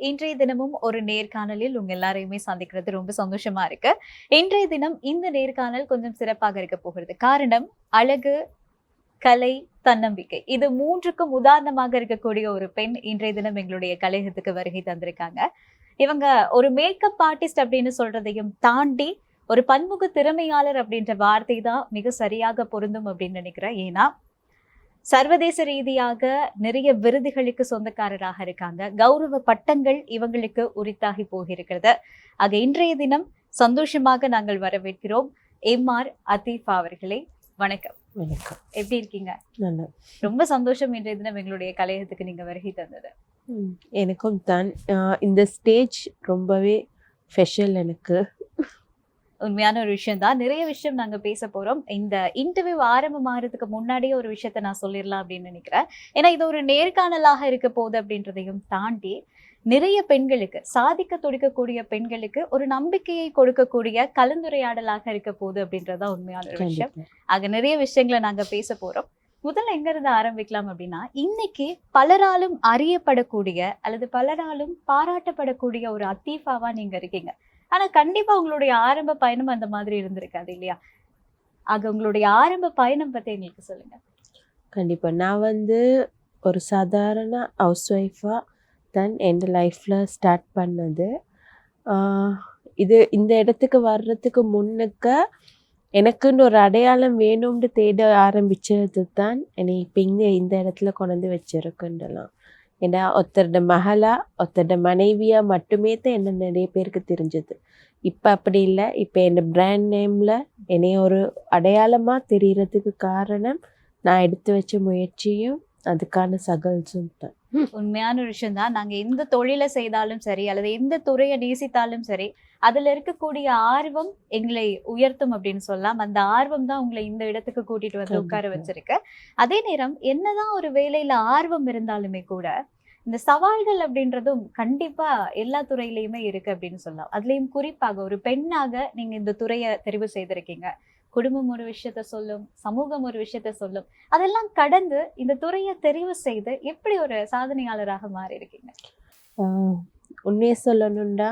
இன்றைய தினமும் ஒரு நேர்காணலில் உங்க எல்லாரையுமே சந்திக்கிறது ரொம்ப சந்தோஷமா இருக்கு. இன்றைய தினம் இந்த நேர்காணல் கொஞ்சம் சிறப்பாக இருக்க போகிறது. காரணம் அழகு, கலை, தன்னம்பிக்கை. இது 3க்கும் உதாரணமாக இருக்கக்கூடிய ஒரு பெண் இன்றைய தினம் எங்களுடைய கலையகத்துக்கு வருகை தந்திருக்காங்க. இவங்க ஒரு மேக்கப் ஆர்டிஸ்ட் அப்படின்னு சொல்றதையும் தாண்டி ஒரு பன்முக திறமையாளர் அப்படின்ற வார்த்தை தான் மிக சரியாக பொருந்தும் அப்படின்னு நினைக்கிறேன். ஏன்னா சர்வதேச ரீதியாக நிறைய விருதுகளுக்கு சொந்தக்காரராக இருக்காங்க. கௌரவ பட்டங்கள் இவங்களுக்கு உரித்தாகி போகிருக்கிறது. ஆக இன்றைய தினம் சந்தோஷமாக நாங்கள் வரவேற்கிறோம் எம்.ஆர். அத்தீஃபா அவர்களே. வணக்கம். வணக்கம். எப்படி இருக்கீங்க? நல்லா. ரொம்ப சந்தோஷம் இன்றைய தினம் எங்களுடைய கலையகத்துக்கு நீங்க வருகை தந்தது. எனக்கும் தான். இந்த ஸ்டேஜ் ரொம்பவே ஸ்பெஷல் எனக்கு. உண்மையான ஒரு விஷயம் தான். நிறைய விஷயம் நாங்க பேச போறோம். இந்த இன்டர்வியூ ஆரம்பமாகிறதுக்கு முன்னாடியே ஒரு விஷயத்த நான் சொல்லிடலாம் அப்படின்னு நினைக்கிறேன். ஏன்னா இது ஒரு நேர்காணலாக இருக்க போகுது அப்படின்றதையும் தாண்டி நிறைய பெண்களுக்கு, சாதிக்க துடிக்கக்கூடிய பெண்களுக்கு ஒரு நம்பிக்கையை கொடுக்கக்கூடிய கலந்துரையாடலாக இருக்க போகுது அப்படின்றதான் உண்மையான ஒரு விஷயம். ஆக நிறைய விஷயங்களை நாங்க பேச போறோம். முதல்ல எங்க இருந்து ஆரம்பிக்கலாம் அப்படின்னா, இன்னைக்கு பலராலும் அறியப்படக்கூடிய அல்லது பலராலும் பாராட்டப்படக்கூடிய ஒரு அத்தீஃபாவா நீங்க இருக்கீங்க. ஆனா கண்டிப்பா உங்களுடைய ஆரம்ப பயணம் அந்த மாதிரி இருந்திருக்காது இல்லையா? ஆக உங்களுடைய ஆரம்ப பயணம் பத்தி எங்களுக்கு சொல்லுங்க. கண்டிப்பா. நான் ஒரு சாதாரண ஹவுஸ் ஒய்ஃபா தான் என் லைஃப்ல ஸ்டார்ட் பண்ணது. இந்த இடத்துக்கு வர்றதுக்கு முன்னுக்க எனக்குன்னு ஒரு அடையாளம் வேணும்னு தேட ஆரம்பிச்சது தான் என்னை இப்போ இந்த இடத்துல கொண்டு வச்சிருக்குன்றலாம். ஏன்னா ஒருத்தரோட மகளா, ஒருத்தரோட மனைவியா மட்டுமே தான் என்ன நிறைய பேருக்கு தெரிஞ்சது. இப்போ அப்படி இல்லை. இப்போ என் பிராண்ட் நேம்ல என்னைய ஒரு அடையாளமா தெரியறதுக்கு காரணம் நான் எடுத்து வச்ச முயற்சியும் அதுக்கான சகல்ஸும் தான். உண்மையான ஒரு விஷயம் தான். நாங்க எந்த தொழிலை செய்தாலும் சரி அல்லது எந்த துறையை நேசித்தாலும் சரி, அதுல இருக்கக்கூடிய ஆர்வம் எங்களை உயர்த்தும் அப்படின்னு சொல்லலாம். அந்த ஆர்வம் தான் உங்களை இந்த இடத்துக்கு கூட்டிட்டு வந்து உட்கார வச்சிருக்கு. அதே நேரம் என்னதான் ஒரு வேலையில ஆர்வம் இருந்தாலுமே கூட இந்த சவால்கள் அப்படின்றதும் கண்டிப்பா எல்லா துறையிலயுமே இருக்கு அப்படின்னு சொல்லலாம். அதுலயும் குறிப்பாக ஒரு பெண்ணாக நீங்க இந்த துறையை தெரிவு செய்திருக்கீங்க. குடும்பம் ஒரு விஷயத்த சொல்லும், சமூகம் ஒரு விஷயத்த சொல்லும். அதெல்லாம் கடந்து இந்த துறையை தெரிவு செய்து எப்படி ஒரு சாதனையாளராக மாறி இருக்கீங்க? உண்மையை சொல்லணும்னா,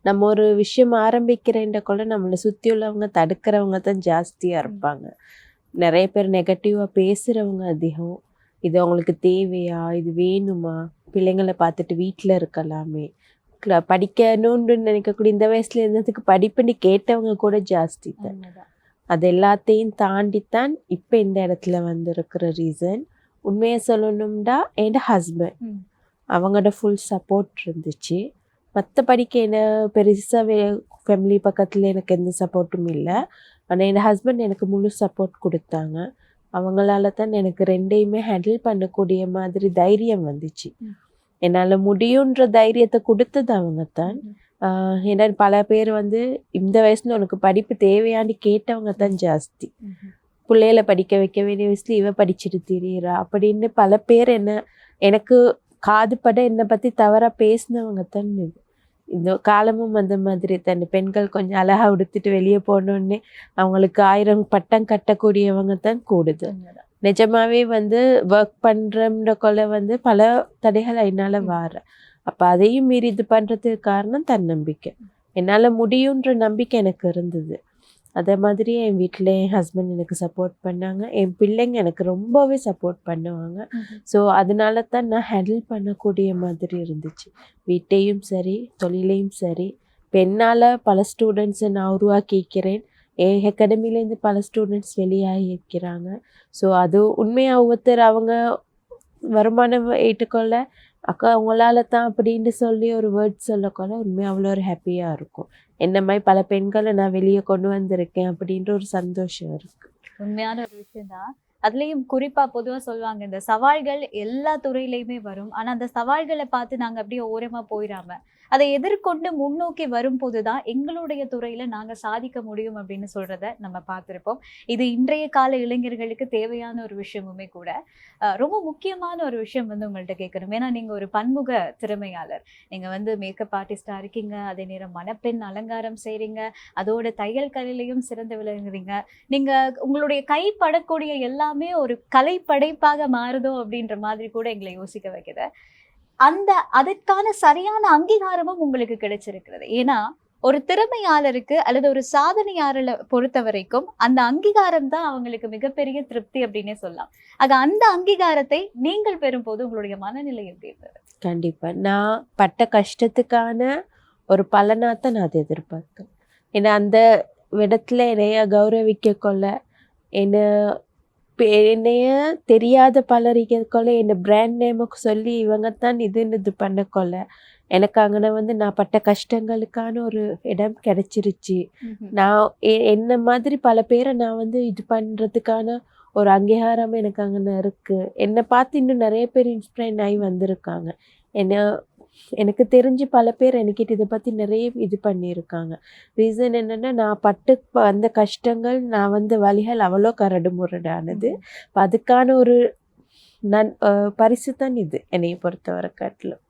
நம்ம ஒரு விஷயம் ஆரம்பிக்கிறேன்ற கூட நம்மளை சுற்றி உள்ளவங்க தடுக்கிறவங்க தான் ஜாஸ்தியாக இருப்பாங்க. நிறைய பேர் நெகட்டிவாக பேசுகிறவங்க அதிகம். இது அவங்களுக்கு தேவையா, இது வேணுமா, பிள்ளைங்களை பார்த்துட்டு வீட்டில் இருக்கலாமே, படிக்கணும்னு நினைக்கக்கூடிய இந்த வயசுல இருந்ததுக்கு படிப்புன்னு கேட்டவங்க கூட ஜாஸ்தி தான். அது எல்லாத்தையும் தாண்டித்தான் இப்போ இந்த இடத்துல இருக்கிற ரீசன். உண்மையை சொல்லணும்டா என் ஹஸ்பண்ட் அவங்களோட ஃபுல் சப்போர்ட் இருந்துச்சு. மற்றபடிக்கு என்ன பெருசாக ஃபேமிலி பக்கத்தில் எனக்கு எந்த சப்போர்ட்டும் இல்லை. ஆனால் என் ஹஸ்பண்ட் எனக்கு முழு சப்போர்ட் கொடுத்தாங்க. அவங்களால தான் எனக்கு ரெண்டையுமே ஹேண்டில் பண்ணக்கூடிய மாதிரி தைரியம் வந்துச்சு. என்னால் முடியுன்ற தைரியத்தை கொடுத்தது அவங்க தான். ஏன்னா பல பேர் இந்த வயசுல உனக்கு படிப்பு தேவையான்னு கேட்டவங்க தான் ஜாஸ்தி. பிள்ளைகளை படிக்க வைக்க வேண்டிய வயசுல இவ படிச்சுட்டு திரியிறா அப்படின்னு பல பேர் எனக்கு காதுபட என்னை பற்றி தவறாக பேசினவங்க தான். இந்த காலமும் அந்த மாதிரி தான். பெண்கள் கொஞ்சம் அழகா உடுத்துட்டு வெளியே போனோடனே அவங்களுக்கு 1000 பட்டம் கட்டக்கூடியவங்க தான் கூடுது. நிஜமாவே ஒர்க் பண்ணுறன்ற கொள்ள பல தடைகள் என்னால் வார. அப்போ அதையும் மீறி இது பண்ணுறதுக்கு காரணம் தன்னம்பிக்கை. என்னால் முடியுன்ற நம்பிக்கை எனக்கு இருந்தது. அதே மாதிரி என் வீட்டில் என் ஹஸ்பண்ட் எனக்கு சப்போர்ட் பண்ணாங்க. என் பிள்ளைங்க எனக்கு ரொம்பவே சப்போர்ட் பண்ணுவாங்க. ஸோ அதனால தான் நான் ஹேண்டில் பண்ணக்கூடிய மாதிரி இருந்துச்சு. வீட்டையும் சரி, தொழிலையும் சரி. பெண்ணால் பல ஸ்டூடெண்ட்ஸை நான் உருவாக்கிக்கிறேன். என் அகாடமிலேருந்து பல ஸ்டூடெண்ட்ஸ் வெளியாகி இருக்கிறாங்க. ஸோ அது உண்மையாக ஒவ்வொருத்தர் அவங்க வருமானம் ஏற்றுக்கொள்ள அக்கா அவங்களால தான் அப்படின்னு சொல்லி ஒரு வேர்ட் சொல்லக்கொள்ள உண்மையாக அவ்வளோ ஒரு ஹாப்பியாக இருக்கும். என்ன மாதிரி பல பெண்களை நான் வெளியே கொண்டு வந்திருக்கேன் அப்படின்ற ஒரு சந்தோஷம் இருக்கு. உண்மையான ஒரு விஷயம் தான். அதுலயும் குறிப்பா பொதுவா சொல்லுவாங்க, இந்த சவால்கள் எல்லா துறையிலையுமே வரும். ஆனா அந்த சவால்களை பார்த்து நாங்க அப்படியே ஓரமா போயிடாம அதை எதிர்கொண்டு முன்னோக்கி வரும்போதுதான் எங்களுடைய துறையில நாங்க சாதிக்க முடியும் அப்படின்னு சொல்றத நம்ம பார்த்திருப்போம். இது இன்றைய கால இளைஞர்களுக்கு தேவையான ஒரு விஷயமுமே கூட. ரொம்ப முக்கியமான ஒரு விஷயம் உங்கள்கிட்ட கேட்கணும். ஏன்னா நீங்க ஒரு பன்முக திறமையாளர். நீங்க மேக்கப் ஆர்டிஸ்டா இருக்கீங்க, அதே நேரம் மணப்பெண் அலங்காரம் செய்றீங்க, அதோட தையல் கலையிலையும் சிறந்து விளங்குறீங்க. நீங்க உங்களுடைய கைப்படக்கூடிய எல்லாமே ஒரு கலை படைப்பாக மாறுதோ அப்படின்ற மாதிரி கூட எங்களை யோசிக்க வைக்குது. அந்த அதற்கான சரியான அங்கீகாரமும் உங்களுக்கு கிடைச்சிருக்கிறது. ஏன்னா ஒரு திறமையாளருக்கு அல்லது ஒரு சாதனையாளரை பொறுத்த வரைக்கும் அந்த அங்கீகாரம் தான் அவங்களுக்கு மிகப்பெரிய திருப்தி அப்படின்னே சொல்லலாம். ஆக அந்த அங்கீகாரத்தை நீங்கள் பெறும்போது உங்களுடைய மனநிலை எப்படி இருந்தது? கண்டிப்பா. நான் பட்ட கஷ்டத்துக்கான ஒரு பலனாத்தான் நான் அதை எதிர்பார்த்தேன். ஏன்னா அந்த இடத்துல என்னைய கௌரவிக்க கொள்ள, என்னைய தெரியாத பலரிக்க கொள்ள, என்னை பிராண்ட் நேமுக்கு சொல்லி இவங்கத்தான் இது பண்ண கொள்ள, எனக்கு அங்கே வந்து நான் பட்ட கஷ்டங்களுக்கான ஒரு இடம் கிடைச்சிருச்சு. நான் என்ன மாதிரி பல பேரை நான் வந்து இது பண்ணுறதுக்கான ஒரு அங்கீகாரம் எனக்கு அங்கே இருக்கு. என்னை பார்த்து இன்னும் நிறைய பேர் இன்ஸ்பைர் ஆகி வந்திருக்காங்க. எனக்கு தெரிஞ்சு பல பேர் என்கிட்ட இதை பற்றி நிறைய இது பண்ணியிருக்காங்க. ரீசன் என்னென்னா, நான் பட்டு அந்த கஷ்டங்கள், நான் வந்த வழிகள் அவ்வளோ கரடு முரடானது. அதுக்கான ஒரு பரிசு தான் இது என்னைய பொறுத்தவரை காட்டிலும்.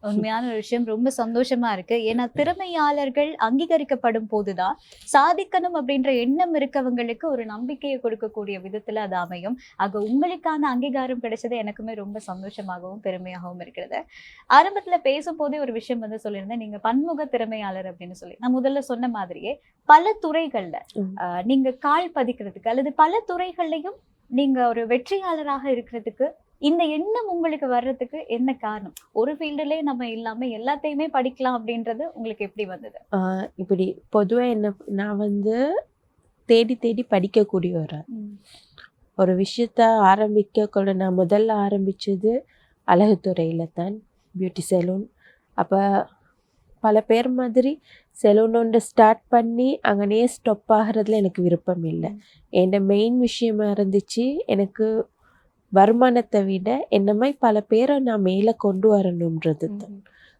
உண்மையான ஒரு விஷயம். ரொம்ப சந்தோஷமா இருக்கு. ஏன்னா திறமையாளர்கள் அங்கீகரிக்கப்படும் போதுதான் சாதிக்கணும் அப்படின்ற எண்ணம் இருக்கவங்களுக்கு ஒரு நம்பிக்கையை கொடுக்கக்கூடிய விதத்துல அது அமையும். ஆக உங்களுக்கான அங்கீகாரம் கிடைச்சது எனக்குமே ரொம்ப சந்தோஷமாகவும் பெருமையாகவும் இருக்கிறது. ஆரம்பத்துல பேசும்போதே ஒரு விஷயம் வந்து சொல்லியிருந்தேன், நீங்க பன்முக திறமையாளர் அப்படின்னு சொல்லி. நான் முதல்ல சொன்ன மாதிரியே பல துறைகள்ல நீங்க கால் பதிக்கிறதுக்கு அல்லது பல துறைகள்லையும் நீங்க ஒரு வெற்றியாளராக இருக்கிறதுக்கு இந்த எண்ணம் உங்களுக்கு வர்றதுக்கு என்ன காரணம்? ஒரு ஃபீல்டுலயே நம்ம இல்லாம எல்லாத்தையுமே படிக்கலாம் அப்படின்றது உங்களுக்கு எப்படி வந்தது? இப்படி பொதுவாக நான் வந்து தேடி தேடி படிக்கக்கூடிய ஒரு விஷயத்த ஆரம்பிக்க நான் முதல்ல ஆரம்பிச்சது அழகுத்துறையில தான், பியூட்டி சலூன். அப்போ பல பேர் மாதிரி சலூன் ஒன்று ஸ்டார்ட் பண்ணி அங்கனே ஸ்டாப் ஆகிறதுல எனக்கு விருப்பம் இல்லை. என்னோட மெயின் விஷயமா இருந்துச்சு, எனக்கு வருமானத்தை விட என்ன மாதிரி பல பேரை நான் மேலே கொண்டு வரணுன்றது தான்.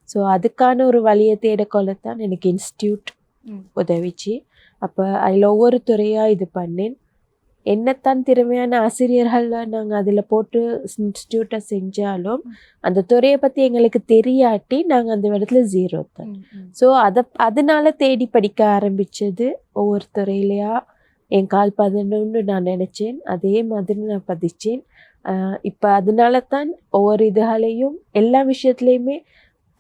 ஸோ அதுக்கான ஒரு வழியை தேடக்கொள்ளத்தான் எனக்கு இன்ஸ்டியூட் உதவிச்சு. அப்போ அதில் ஒவ்வொரு துறையாக இது பண்ணேன். என்னத்தான் திறமையான ஆசிரியர்கள் நாங்கள் அதில் போட்டு இன்ஸ்டியூட்டை செஞ்சாலும் அந்த துறையை பற்றி எங்களுக்கு தெரியாட்டி நாங்கள் அந்த இடத்துல ஜீரோ தான். ஸோ அதனால தேடி படிக்க ஆரம்பித்தது. ஒவ்வொரு துறையிலையா என் கால் பதினொன்று நான் நினச்சேன், அதே மாதிரி நான் பதிச்சேன். இப்போ அதனால தான் ஒவ்வொரு இதுகளையும் எல்லா விஷயத்துலையுமே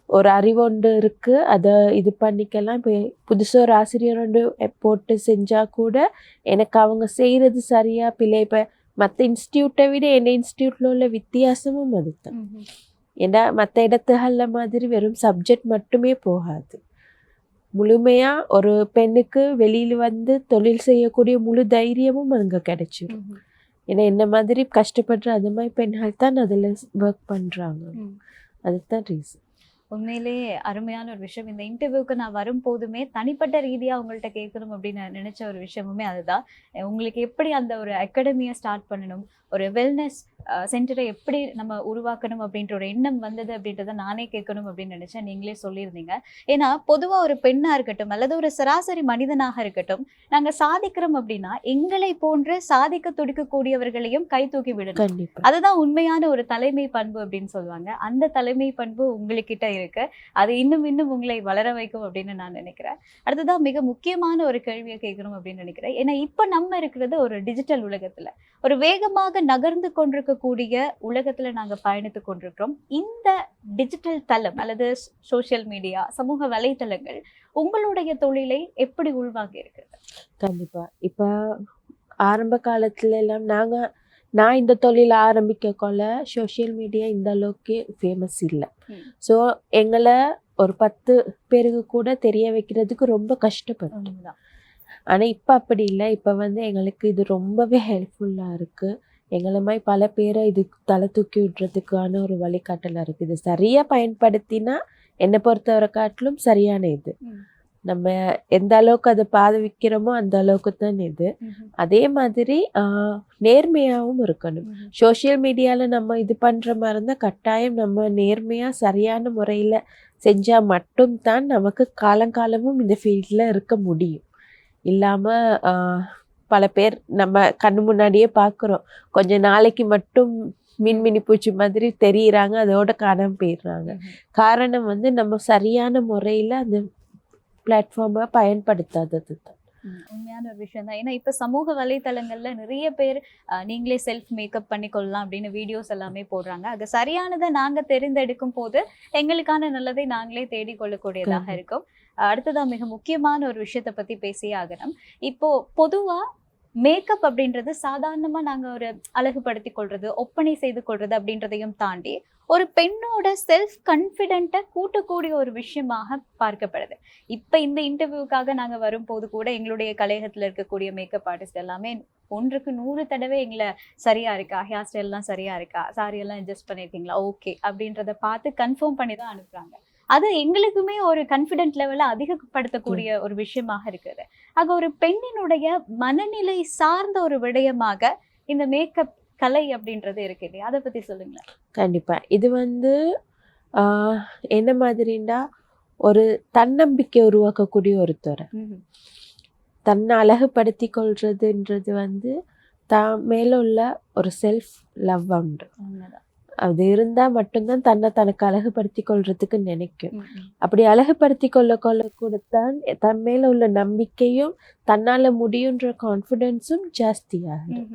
ஒரு அறிவொன்று இருக்குது, அதை இது பண்ணிக்கலாம். இப்போ புதுசாக ஒரு ஆசிரியர் ஒன்று போட்டு செஞ்சால் கூட எனக்கு அவங்க செய்கிறது சரியா பிள்ளை. இப்போ மற்ற இன்ஸ்டியூட்டை விட என் இன்ஸ்டியூட்டில் உள்ள வித்தியாசமும் அதுதான். ஏன்னா மற்ற இடத்துகளில் மாதிரி வெறும் சப்ஜெக்ட் மட்டுமே போகாது, முழுமையாக ஒரு பெண்ணுக்கு வெளியில் வந்து தொழில் செய்யக்கூடிய முழு தைரியமும் அங்கே கிடைச்சிடும். ஏன்னா என்ன மாதிரி கஷ்டப்படுற அது மாதிரி பெண்கள் தான் அதில் ஒர்க் பண்ணுறாங்க. அதுதான் ரீசன். உண்மையிலேயே அருமையான ஒரு விஷயம். இந்த இன்டர்வியூக்கு நான் வரும்போதுமே தனிப்பட்ட ரீதியாக உங்கள்கிட்ட கேட்கணும் அப்படின்னு நினைச்ச ஒரு விஷயமுமே அதுதான். உங்களுக்கு எப்படி அந்த ஒரு அகாடமியை ஸ்டார்ட் பண்ணணும், ஒரு வெல்னஸ் சென்டரை எப்படி நம்ம உருவாக்கணும் அப்படின்ற ஒரு எண்ணம் வந்தது அப்படின்றத நானே கேட்கணும் அப்படின்னு நினைச்சேன். நீங்களே சொல்லியிருந்தீங்க. ஏன்னா பொதுவாக ஒரு பெண்ணா இருக்கட்டும் அல்லது ஒரு சராசரி மனிதனாக இருக்கட்டும், நாங்கள் சாதிக்கிறோம் அப்படின்னா எங்களை போன்று சாதிக்க துடிக்கக்கூடியவர்களையும் கை தூக்கி விடணும். அதுதான் உண்மையான ஒரு தலைமை பண்பு அப்படின்னு சொல்லுவாங்க. அந்த தலைமை பண்பு உங்ககிட்ட இருக்கு. அது இன்னும் இன்னும் உங்களை வளர வைக்கும் அப்படின்னு நான் நினைக்கிறேன். அடுத்ததான் மிக முக்கியமான ஒரு கேள்வியை கேட்கணும் அப்படின்னு நினைக்கிறேன். ஏன்னா இப்ப நம்ம இருக்கிறது ஒரு டிஜிட்டல் உலகத்துல, ஒரு வேகமாக நகர்ந்து கொண்டிருக்கக்கூடிய உலகத்துல நாங்க பயணித்து கொண்டிருக்கிறோம். இந்த டிஜிட்டல் தளம் அல்லது சோசியல் மீடியா, சமூக வலைத்தளங்கள் உங்களுடைய தொழிலை எப்படி உள்வாங்கி இருக்கு? கண்டிப்பா. இப்ப ஆரம்ப காலத்துல எல்லாம் நான் இந்த தொழில் ஆரம்பிக்க கொள்ள சோசியல் மீடியா இந்த அளவுக்கு ஃபேமஸ் இல்லை. ஸோ எங்களை ஒரு 10 பேருக்கு கூட தெரிய வைக்கிறதுக்கு ரொம்ப கஷ்டப்பட்டோம். ஆனால் இப்போ அப்படி இல்லை. இப்போ வந்து எங்களுக்கு இது ரொம்பவே ஹெல்ப்ஃபுல்லாக இருக்குது. எங்களை மாதிரி பல பேரை இது தலை தூக்கி விடுறதுக்கான ஒரு வழிகாட்டலாக இருக்குது. இது சரியாக பயன்படுத்தினா என்னை பொறுத்தவரை காட்டிலும் சரியான இது. நம்ம எந்த அளவுக்கு அதை பாதிக்கிறோமோ அந்த அளவுக்கு தான் இது. அதே மாதிரி நேர்மையாகவும் இருக்கணும். சோசியல் மீடியாவில் நம்ம இது பண்ணுற மாதிரி இருந்தால் கட்டாயம் நம்ம நேர்மையாக சரியான முறையில் செஞ்சால் மட்டும்தான் நமக்கு காலங்காலமும் இந்த ஃபீல்டில் இருக்க முடியும். இல்லாமல் பல பேர் நம்ம கண்ணு முன்னாடியே பார்க்குறோம், கொஞ்ச நாளைக்கு மட்டும் மின்மினி பூச்சி மாதிரி தெரியுறாங்க, அதோட காணாமல் போயிடுறாங்க. காரணம் வந்து நம்ம சரியான முறையில் அந்த பிளாட்ஃபார்மை பயன்படுத்தாதது தான். உண்மையான ஒரு விஷயம் தான். ஏன்னா இப்ப சமூக வலைத்தளங்கள்ல நிறைய பேர் நீங்களே செல்ஃப் மேக்கப் பண்ணிக்கொள்ளலாம் அப்படின்னு வீடியோஸ் எல்லாமே போடுறாங்க. அது சரியானதை நாங்க தெரிந்தெடுக்கும் போது எங்களுக்கான நல்லதை நாங்களே தேடிக் கொள்ளக்கூடியதாக இருக்கும். அடுத்ததா மிக முக்கியமான ஒரு விஷயத்தை பத்தி பேசியே ஆகணும். இப்போ பொதுவா மேக்கப் அப்படின்றது சாதாரணமா நாங்க ஒரு அழகுபடுத்திக் கொள்றது, ஒப்பனை செய்து கொள்றது அப்படின்றதையும் தாண்டி ஒரு பெண்ணோட செல்ஃப் கான்ஃபிடென்ட்டை கூட்டக்கூடிய ஒரு விஷயமாக பார்க்கப்படுது. இப்ப இந்த இன்டர்வியூக்காக நாங்க வரும்போது கூட எங்களுடைய கலையகத்துல இருக்கக்கூடிய மேக்கப் ஆர்டிஸ்ட் எல்லாமே 1க்கு 100 தடவை எங்களை சரியா இருக்கா, ஹேர் ஸ்டைல் எல்லாம் சரியா இருக்கா, சாரி எல்லாம் அட்ஜஸ்ட் பண்ணிருக்கீங்களா, ஓகே அப்படின்றத பார்த்து கன்ஃபார்ம் பண்ணி தான் அனுப்புறாங்க. அது எங்களுக்குமே ஒரு கான்ஃபிடென்ட் லெவலை அதிகப்படுத்தக்கூடிய ஒரு விஷயமாக இருக்குது. ஆக ஒரு பெண்ணினுடைய மனநிலை சார்ந்த ஒரு விடயமாக இந்த மேக்கப் கலை அப்படின்றது இருக்கு இல்லையா, அதை பத்தி சொல்லுங்களேன். கண்டிப்பா. இது வந்து என்ன மாதிரின்னா ஒரு தன்னம்பிக்கை உருவாக்கக்கூடிய ஒரு துறை. தன்னை அழகுபடுத்தி கொள்றதுன்றது வந்து தான் மேல உள்ள ஒரு செல்ஃப் லவ் உண்டு. அது இருந்தா மட்டும்தான் தன்னை தனக்கு அழகுபடுத்தி கொள்றதுக்கு நினைக்கும். அப்படி அழகுபடுத்தி கொள்ளத்தான் தன் மேல உள்ள நம்பிக்கையும் தன்னால முடியுன்ற கான்ஃபிடென்ஸும் ஜாஸ்தியாகும்.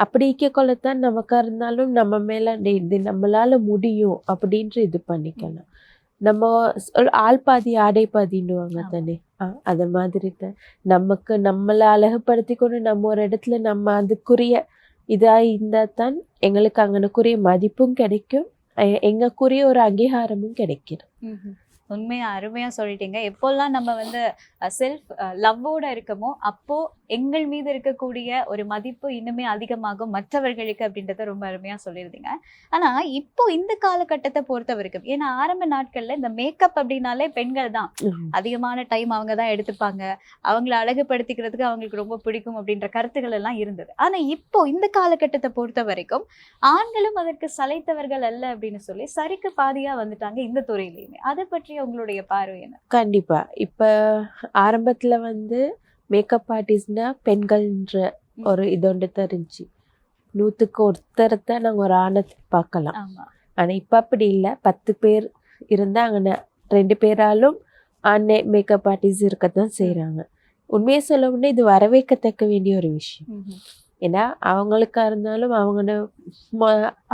அப்படி கொள்ளத்தான் நமக்கா இருந்தாலும் நம்ம மேல இது நம்மளால முடியும் அப்படின்ற இது பண்ணிக்கலாம். நம்ம ஆள் பாதி ஆடை பாதின்னுவாங்க தானே, அத மாதிரி தான் நமக்கு நம்மளை அழகுபடுத்தி கொண்டு நம்ம ஒரு இடத்துல நம்ம அதுக்குரிய இதா இருந்தா தான் எங்களுக்கு அங்கனக்குரிய மதிப்பும் கிடைக்கும், எங்களுக்குரிய ஒரு அங்கீகாரமும் கிடைக்கும். உண்மையா அருமையா சொல்லிட்டீங்க. எப்போல்லாம் நம்ம வந்து செல்ஃப் லவ்வோட இருக்கமோ அப்போ எங்கள் மீது இருக்கக்கூடிய ஒரு மதிப்பு இன்னுமே அதிகமாகும் மற்றவர்களுக்கு அப்படின்றத ரொம்ப அருமையா சொல்லியிருந்தீங்க. ஆனா இப்போ இந்த காலகட்டத்தை பொறுத்த வரைக்கும், ஏன்னா ஆரம்ப நாட்கள்ல இந்த மேக்கப் அப்படின்னாலே பெண்கள் தான் அதிகமான டைம் அவங்க தான் எடுத்துப்பாங்க, அவங்கள அழகுபடுத்திக்கிறதுக்கு அவங்களுக்கு ரொம்ப பிடிக்கும் அப்படின்ற கருத்துக்கள் எல்லாம் இருந்தது. ஆனா இப்போ இந்த காலகட்டத்தை பொறுத்த வரைக்கும் ஆண்களும் அதற்கு சளைத்தவர்கள் அல்ல அப்படின்னு சொல்லி சரிக்கு பாதியா வந்துட்டாங்க இந்த துறையிலையுமே. அதை பற்றி உங்களுடைய பார்வை என்ன? கண்டிப்பா. இப்ப ஆரம்பத்துல வந்து மேக்கப் ஆர்டிஸ்ட்னா பெண்கள்ன்ற ஒரு இதொண்டு தெரிஞ்சு 100க்கு ஒருத்தரத்தை நாங்க ஒரு ஆணை பார்க்கலாம். ஆனா இப்ப அப்படி இல்லை. 10 பேர் இருந்தா அங்க 2 பேராலும் ஆண் மேக்கப் ஆர்டிஸ்ட் இருக்கத்தான் செய்யறாங்க. உண்மையை சொல்லணும்னா இது வரவேற்கத்தக்க வேண்டிய ஒரு விஷயம். ஏன்னா அவங்களுக்கா இருந்தாலும் அவங்க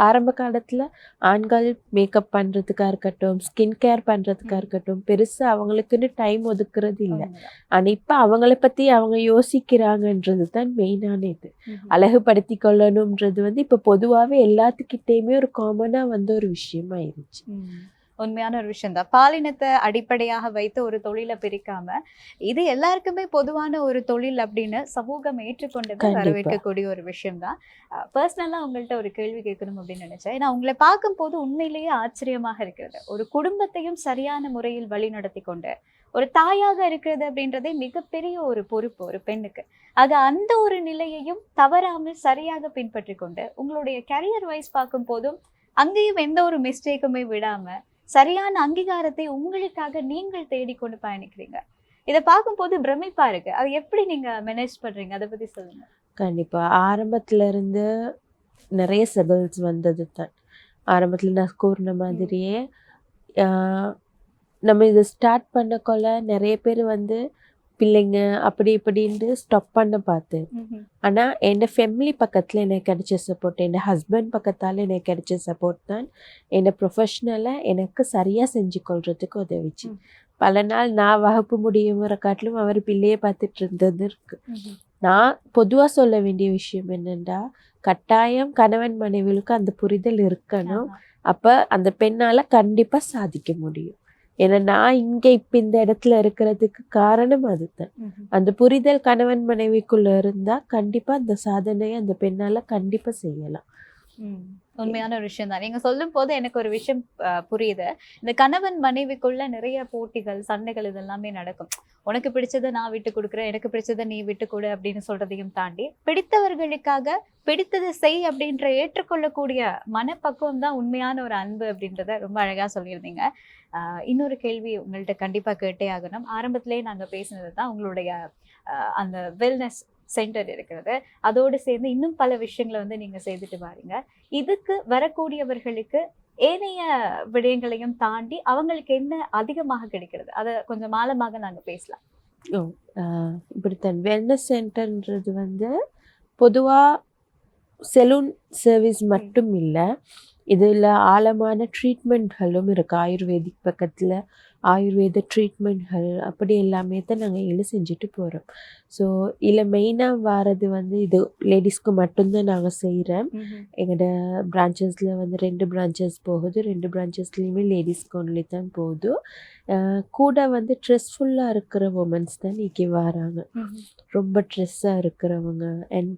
ஆரம்ப காலத்துல ஆண்கள் மேக்கப் பண்றதுக்கா இருக்கட்டும், ஸ்கின் கேர் பண்றதுக்கா இருக்கட்டும், பெருசா அவங்களுக்குன்னு டைம் ஒதுக்குறது இல்லை. ஆனா இப்ப அவங்கள பத்தி அவங்க யோசிக்கிறாங்கன்றது தான் மெயினான இது. அழகுபடுத்தி கொள்ளணும்ன்றது வந்து இப்ப பொதுவாவே எல்லாத்துக்கிட்டேயுமே ஒரு காமனா வந்து ஒரு விஷயமா ஆயிடுச்சு. உண்மையான ஒரு விஷயம் தான். பாலினத்தை அடிப்படையாக வைத்து ஒரு தொழிலை பிரிக்காம இது எல்லாருக்குமே பொதுவான ஒரு தொழில் அப்படின்னு சமூகம் ஏற்றுக்கொண்டது வரவேற்கக்கூடிய ஒரு விஷயம் தான். பர்சனலா உங்கள்கிட்ட ஒரு கேள்வி கேட்கணும் அப்படின்னு நினைச்சேன். ஏன்னா உங்களை பார்க்கும் போது உண்மையிலேயே ஆச்சரியமாக இருக்கிறது. ஒரு குடும்பத்தையும் சரியான முறையில் வழி நடத்தி கொண்டு ஒரு தாயாக இருக்கிறது அப்படின்றதே மிகப்பெரிய ஒரு பொறுப்பு ஒரு பெண்ணுக்கு. ஆக அந்த ஒரு நிலையையும் தவறாமல் சரியாக பின்பற்றி கொண்டு உங்களுடைய கரியர் வைஸ் பார்க்கும் போதும் அங்கேயும் எந்த ஒரு மிஸ்டேக்குமே விடாம சரியான அங்கீகாரத்தை உங்களுக்காக நீங்கள் தேடிக்கொண்டு பயணிக்கிறீங்க. இதை பார்க்கும்போது பிரமிப்பா இருக்கு. அது எப்படி நீங்க மேனேஜ் பண்றீங்க, அதை பத்தி சொல்லுங்க. கண்டிப்பா. ஆரம்பத்துல இருந்து நிறைய ஸ்ட்ரகிள்ஸ் வந்தது தான். ஆரம்பத்துல நான் கூறின மாதிரியே நம்ம இதை ஸ்டார்ட் பண்ணக்கொள்ள நிறைய பேர் வந்து பிள்ளைங்க அப்படி இப்படின்ட்டு ஸ்டாப் பண்ண பார்த்தேன். ஆனால் என் ஃபேமிலி பக்கத்தில் எனக்கு கிடைச்ச சப்போர்ட், என் ஹஸ்பண்ட் பக்கத்தால் எனக்கு கிடைச்ச சப்போர்ட் தான் என்னை ப்ரொஃபஷ்னலாக எனக்கு சரியாக செஞ்சு கொள்றதுக்கு உதவிச்சு. பல நாள் நான் வகுப்பு முடியுங்கிற காட்டிலும் அவர் பிள்ளையை பார்த்துட்டு இருந்தது இருக்கு. நான் பொதுவாக சொல்ல வேண்டிய விஷயம் என்னென்னா, கட்டாயம் கணவன் மனைவிகளுக்கு அந்த புரிதல் இருக்கணும். அப்போ அந்த பெண்ணால் கண்டிப்பாக சாதிக்க முடியும். ஏன்னா நான் இங்க இப்ப இந்த இடத்துல இருக்கிறதுக்கு காரணம் அதுதான். அந்த புரிதல் கணவன் மனைவிக்குள்ள இருந்தா கண்டிப்பா அந்த சாதனையை அந்த பெண்ணால கண்டிப்பா செய்யலாம். உண்மையான ஒரு விஷயம் தான். நீங்க சொல்லும் போது எனக்கு ஒரு விஷயம் புரியுது. இந்த கணவன் மனைவிக்குள்ள நிறைய போட்டிகள், சண்டைகள் இதெல்லாமே நடக்கும். உனக்கு பிடிச்சதை நான் விட்டு கொடுக்குறேன், எனக்கு பிடிச்சதை நீ விட்டு கொடு அப்படின்னு சொல்றதையும் தாண்டி பிடித்தவர்களுக்காக பிடித்ததை செய் அப்படின்ற ஏற்றுக்கொள்ளக்கூடிய மனப்பக்குவம் தான் உண்மையான ஒரு அன்பு அப்படின்றத ரொம்ப அழகா சொல்லியிருந்தீங்க. இன்னொரு கேள்வி உங்கள்கிட்ட கண்டிப்பா கேட்டே ஆகணும். ஆரம்பத்திலேயே நாங்க பேசினது தான் உங்களுடைய அந்த வெல்னஸ் சென்டர் இருக்கிறது. அதோடு சேர்ந்து இன்னும் பல விஷயங்களை வந்து நீங்க செய்துட்டு வாரீங்க. இதுக்கு வரக்கூடியவர்களுக்கு ஏனைய விடயங்களையும் தாண்டி அவங்களுக்கு என்ன அதிகமாக கிடைக்கிறது, அதை கொஞ்சம் ஆழமாக நாங்க பேசலாம். ஓ இப்படித்தான் வெல்னஸ் சென்டர்ன்றது வந்து பொதுவாக செலூன் சர்வீஸ் மட்டும் இல்லை, இதில் ஆழமான ட்ரீட்மெண்ட்களும் இருக்குது. ஆயுர்வேதிக் பக்கத்தில் ஆயுர்வேத ட்ரீட்மெண்ட்கள் அப்படி எல்லாமே தான் நாங்கள் இதில் செஞ்சுட்டு போகிறோம். ஸோ இதில் மெயினாக வாரது வந்து இது லேடிஸ்க்கு மட்டும்தான் நாங்கள் செய்கிறோம். எங்களோட பிரான்ச்சஸில் வந்து 2 பிரான்ச்சஸ் போகுது. 2 பிரான்ச்சஸ்லேயுமே லேடிஸ்க்கு ஒன்லி தான் போகுது. கூட வந்து ஸ்ட்ரெஸ்ஃபுல்லாக இருக்கிற உமன்ஸ் தான் இன்றைக்கி வராங்க. ரொம்ப ஸ்ட்ரெஸ்ஸாக இருக்கிறவங்க அண்ட்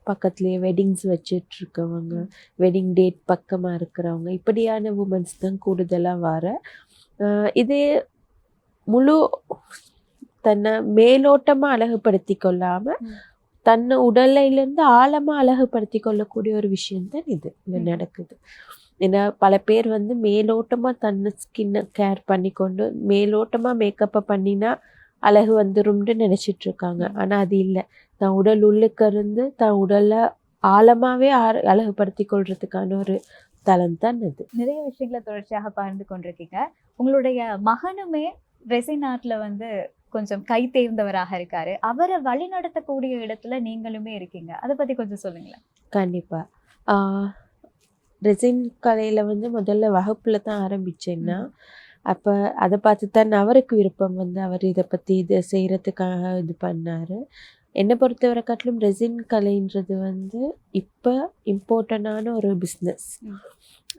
பக்கத்துலேயே வெட்டிங்ஸ் வச்சிட்ருக்கவங்க, வெட்டிங் டேட் பக்கமாக இருக்கிறவங்க, இப்படியான உமன்ஸ் தான் கூடுதலாக வர. இது முழு தன்னை மேலோட்டமாக அழகுபடுத்தி கொள்ளாமல் தன்னை உடலையிலேருந்து ஆழமாக அழகுபடுத்தி கொள்ளக்கூடிய ஒரு விஷயம்தான் இது நடக்குது. ஏன்னா பல பேர் வந்து மேலோட்டமாக தன்னை ஸ்கின்னை கேர் பண்ணி கொண்டு மேலோட்டமாக மேக்கப்பை பண்ணினா அழகு வந்துரும்னு நினச்சிட்டு இருக்காங்க. ஆனால் அது இல்லை. தான் உடல் உள்ளுக்கு இருந்து தான் உடலை ஆழமாகவே அழகுபடுத்தி கொள்றதுக்கான ஒரு தளம் தான் அது. நிறைய விஷயங்களை தொடர்ச்சியாக பகிர்ந்து கொண்டிருக்கீங்க. உங்களுடைய மகனுமே ரெசின் ஆர்ட்ல வந்து கொஞ்சம் கை தேர்ந்தவராக இருக்காரு. அவரை வழி நடத்தக்கூடிய இடத்துல நீங்களுமே இருக்கீங்க. அதை பத்தி கொஞ்சம் சொல்லுங்களேன். கண்டிப்பாக ரெசின் கலையில் வந்து முதல்ல வகுப்பில் தான் ஆரம்பித்தேன்னா, அப்போ அதை பார்த்து தான் அவருக்கு விருப்பம் வந்து அவர் இதை பற்றி இதை செய்கிறதுக்காக இது பண்ணார். என்னை பொறுத்தவரை காட்டிலும் ரெசின் கலைன்றது வந்து இப்போ இம்பார்ட்டண்டான ஒரு பிஸ்னஸ்.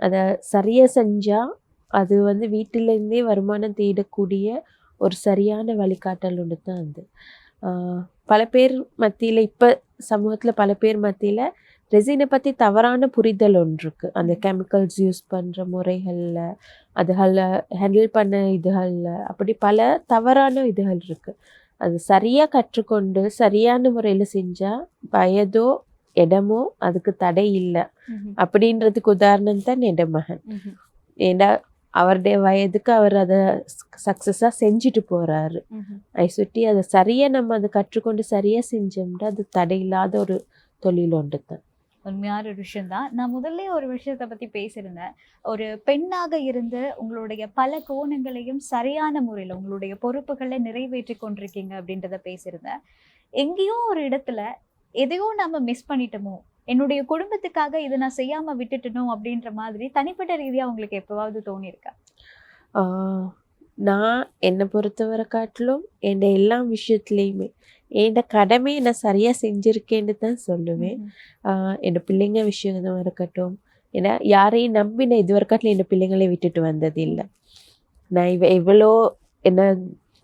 அதை சரியாக செஞ்சால் அது வந்து வீட்டிலேருந்தே வருமானம் தேடக்கூடிய ஒரு சரியான வழிகாட்டல் ஒன்று தான் அது. பல பேர் மத்தியில் இப்போ சமூகத்தில் பல பேர் மத்தியில் ரெசினை பற்றி தவறான புரிதல் ஒன்று இருக்குது. அந்த கெமிக்கல்ஸ் யூஸ் பண்ணுற முறைகளில், அதுகளில் ஹேண்டில் பண்ண இதுகளில், அப்படி பல தவறான இதுகள் இருக்குது. அது சரியாக கற்றுக்கொண்டு சரியான முறையில் செஞ்சால் வயதோ இடமோ அதுக்கு தடை இல்லை. அப்படின்றதுக்கு உதாரணம் தான் என் மகன். ஏன்னா அவருடைய வயதுக்கு அவர் அதை சக்ஸஸாக செஞ்சுட்டு போகிறாரு. அதை சுற்றி அதை சரியாக நம்ம அதை கற்றுக்கொண்டு சரியாக செஞ்சோம்னா அது தடையில்லாத ஒரு தொழில் ஒன்று தான். உண்மையான ஒரு விஷயம் தான். நான் முதல்ல ஒரு விஷயத்தை பற்றி பேசியிருந்தேன். ஒரு பெண்ணாக இருந்து உங்களுடைய பல கோணங்களையும் சரியான முறையில் உங்களுடைய பொறுப்புகளை நிறைவேற்றி கொண்டிருக்கீங்க அப்படின்றத பேசியிருந்தேன். எங்கேயோ ஒரு இடத்துல எதையோ நம்ம மிஸ் பண்ணிட்டோமோ, என்னுடைய குடும்பத்துக்காக இதை நான் செய்யாமல் விட்டுட்டணும் அப்படின்ற மாதிரி தனிப்பட்ட ரீதியாக உங்களுக்கு எப்போவாவது தோணியிருக்கா? நான் என்னை பொறுத்தவரை காட்டிலும் என் எல்லா விஷயத்துலேயுமே என் கடமையை நான் சரியாக செஞ்சுருக்கேன்னு தான் சொல்லுவேன். என் பிள்ளைங்க விஷயம் இருக்கட்டும், ஏன்னா யாரையும் நம்பி நான் இது வரைக்காட்டில் என் பிள்ளைங்களை விட்டுட்டு வந்தது இல்லை. நான் எவ்வளோ என்ன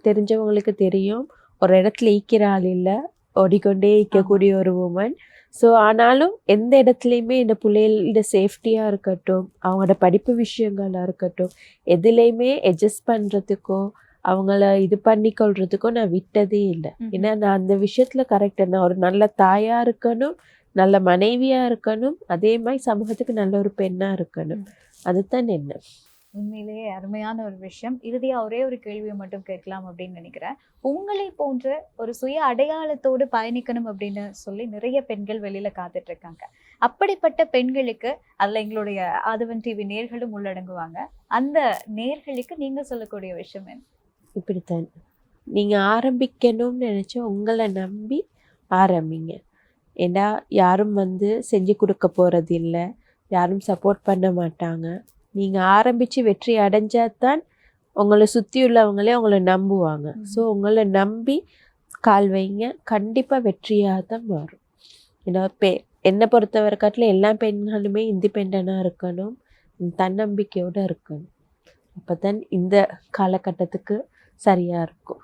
தெரிஞ்சவங்களுக்கு தெரியும், ஒரு இடத்துல ஈக்கிற ஆள் இல்லை, ஓடிக்கொண்டே ஈக்கக்கூடிய ஒரு உமன். ஸோ ஆனாலும் எந்த இடத்துலையுமே இந்த பிள்ளைகளோட சேஃப்டியாக இருக்கட்டும், அவங்களோட படிப்பு விஷயங்களாக இருக்கட்டும், எதுலேயுமே அட்ஜஸ்ட் பண்ணுறதுக்கோ அவங்கள இது பண்ணிக்கொள்றதுக்கோ நான் விட்டதே இல்லை. ஏன்னா நான் அந்த விஷயத்தில் கரெக்டாக நான் ஒரு நல்ல தாயாக இருக்கணும், நல்ல மனைவியாக இருக்கணும், அதே மாதிரி சமூகத்துக்கு நல்ல ஒரு பெண்ணாக இருக்கணும். அதுதான் என்ன. உண்மையிலேயே அருமையான ஒரு விஷயம். இறுதியாக ஒரே ஒரு கேள்வியை மட்டும் கேட்கலாம் அப்படின்னு நினைக்கிறேன். உங்களை போன்ற ஒரு சுய அடையாளத்தோடு பயணிக்கணும் அப்படின்னு சொல்லி நிறைய பெண்கள் வெளியில காத்துட்டு இருக்காங்க. அப்படிப்பட்ட பெண்களுக்கு அதில் எங்களுடைய ஆதவன் டிவி நேர்களும் உள்ளடங்குவாங்க. அந்த நேர்களுக்கு நீங்க சொல்லக்கூடிய விஷயம் என்ன? இப்படித்தான் நீங்கள் ஆரம்பிக்கணும்னு நினச்சா உங்களை நம்பி ஆரம்பிங்க. ஏன்னா யாரும் வந்து செஞ்சு கொடுக்க போகிறது இல்லை, யாரும் சப்போர்ட் பண்ண மாட்டாங்க. நீங்கள் ஆரம்பித்து வெற்றி அடைஞ்சால் தான் உங்களை சுற்றி உள்ளவங்களே உங்களை நம்புவாங்க. ஸோ உங்களை நம்பி கால் வைங்க, கண்டிப்பாக வெற்றியாக தான் மாறும். ஏன்னா என்னை பொறுத்தவரை காட்டில் எல்லா பெண்களுமே இண்டிபெண்டாக இருக்கணும், தன்னம்பிக்கையோடு இருக்கணும். அப்போ தான் இந்த காலகட்டத்துக்கு சரியாக இருக்கும்.